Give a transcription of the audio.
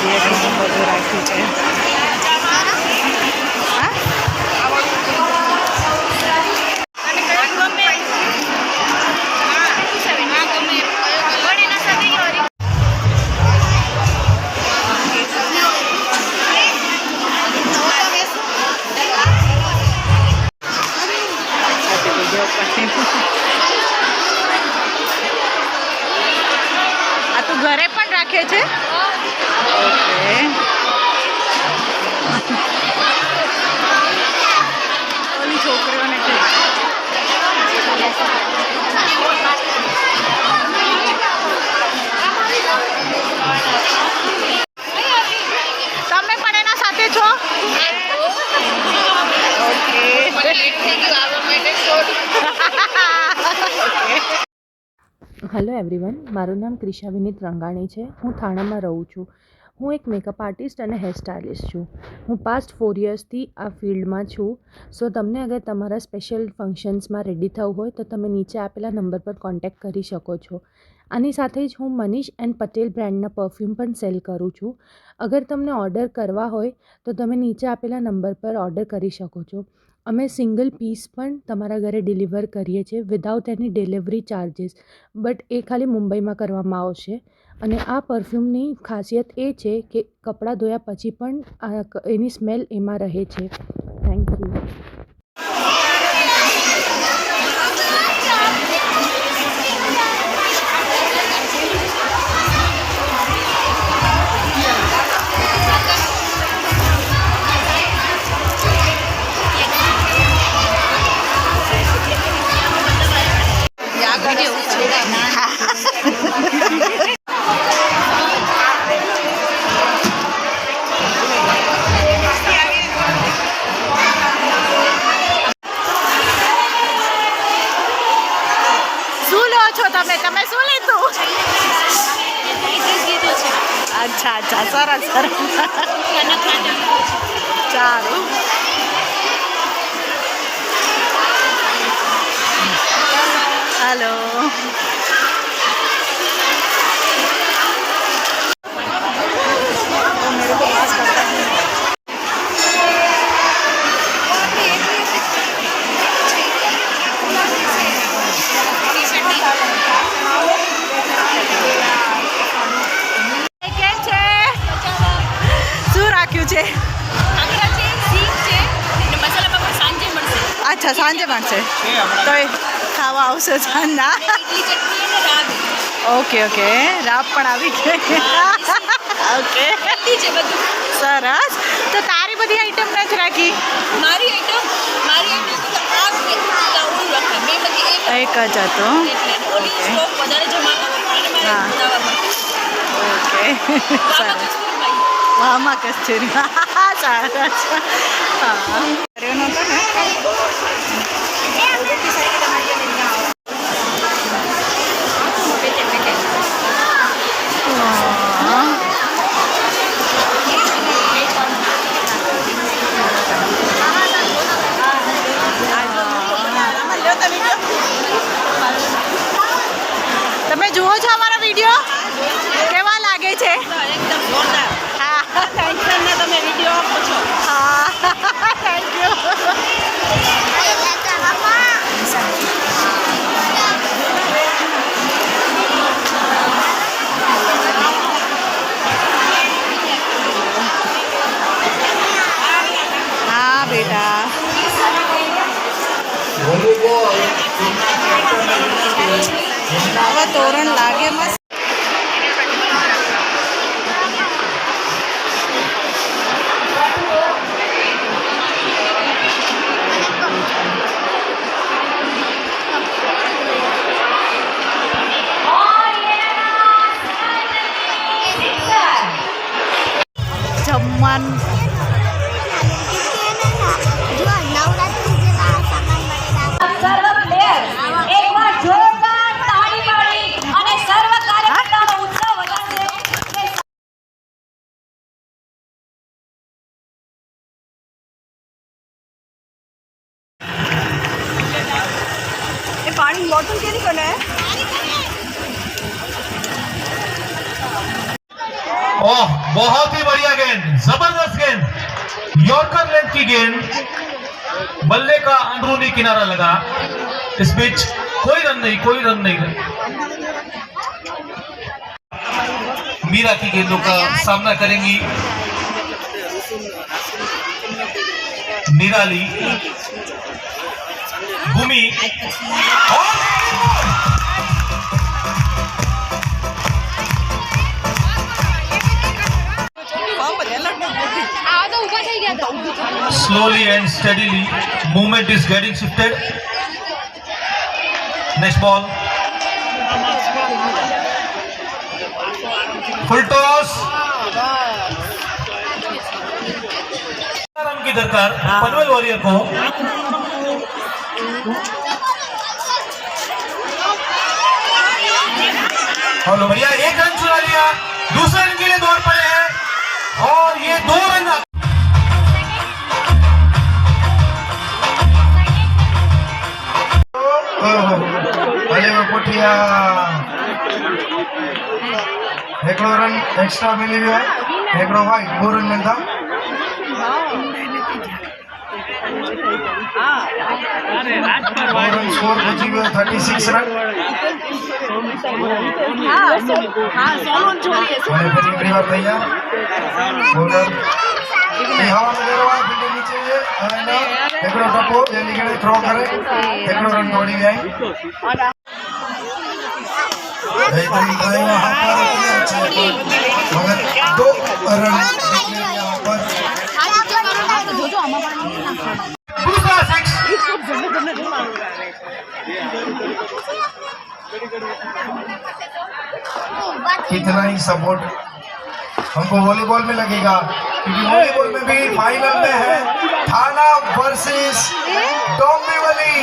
જોઈએ કેટલું બધું રાખ્યું છે. આ તો ઘરે પણ રાખે છે. ઓકે. ઓલી છોકરીઓને કે તમે પણ એના સાથે છો. હેલો એવરીવન, મારું નામ ક્રિશા વિનીત રંગાણી છે. હું થાણામાં રહું છું. હું એક મેકઅપ આર્ટિસ્ટ અને હેર સ્ટાઇલિસ્ટ છું. હું પાસ્ટ 4 યર્સથી આ ફિલ્ડમાં છું. સો તમને અગર તમારા સ્પેશિયલ ફંક્શન્સમાં રેડી થવું હોય તો તમે નીચે આપેલા નંબર પર કોન્ટેક્ટ કરી શકો છો. આની સાથે જ હું મનીષ એન્ડ પટેલ બ્રાન્ડના પરફ્યુમ પણ સેલ કરું છું. અગર તમને ઓર્ડર કરવા હોય તો તમે નીચે આપેલા નંબર પર ઓર્ડર કરી શકો છો. અમે સિંગલ પીસ પણ તમારા ઘરે ડિલિવર કરીએ છીએ without any delivery charges. But એ ખાલી મુંબઈમાં કરવામાં આવશે. અને આ પરફ્યુમની ખાસિયત એ છે કે કપડાં ધોયા પછી પણ એની સ્મેલ એમાં રહે છે. Thank you. તમે શું લીધું? અચ્છા અચ્છા, સરસ સરસ. સારું. હેલો. અચ્છા, સાંજે મળશે તો ખાવા આવશે સાંજના. ઓકે ઓકે, રાબ પણ આવી ગઈ. ઓકે સરસ. તો તારી બધી આઈટમ નથી રાખી? એક જ હતો. હા ઓકે સરસ. વાહમાં કસ્તુરી. સરસ. હા નહોતો ને. તમે જુઓ છો અમારા વિડીયો? કેવા લાગે છે? એકદમ જોરદાર. હા, ટેન્શનના તમે વિડીયો આપો છો. હા થેન્ક યુ. હા બેટા. હવે તોરણ લાગે મસ્ત. જમવાનું पानी बॉटल के नहीं करना है। ओह, बहुत ही बढ़िया गेंद, जबरदस्त गेंद, यॉर्कर लेंथ की गेंद, बल्ले का अंदरूनी किनारा लगा। इस बीच कोई रन नहीं। मीरा की गेंदों का सामना करेंगी निराली, भूमि और slowly and steadily movement is getting shifted. Next ball, full toss, run की दरकार पनवेल वॉरियर को। हेलो भैया, एक रन चुरा लिया, दूसरे रन के लिए दौड़ पड़े हैं और ये 2 रन। भले में पुठिया हिकिड़ो रन एक्स्ट्रा मिली वियो आहे, हिकिड़ो वाइट, 2 रन मिलंदा। 2 रन स्कोर पहुंची वियो, 36 रन। हाणे फिर हिकिड़ी बार तैयार, बॉलर हवा में वेरो आहे, फील्ड नीचे आहे, हिकिड़ो टपो यानी कि थ्रो करे, हिकिड़ो रन दौड़ी विया आहिनि। बेहतरीन ट्राई वहाँ पर, मगर 2 रन निकले यहाँ पर। दूसरा 6। कितना ही सपोर्ट हमको वॉलीबॉल में लगेगा, क्योंकि वॉलीबॉल में भी फाइनल में है थाना वर्सेस डोंबिवली।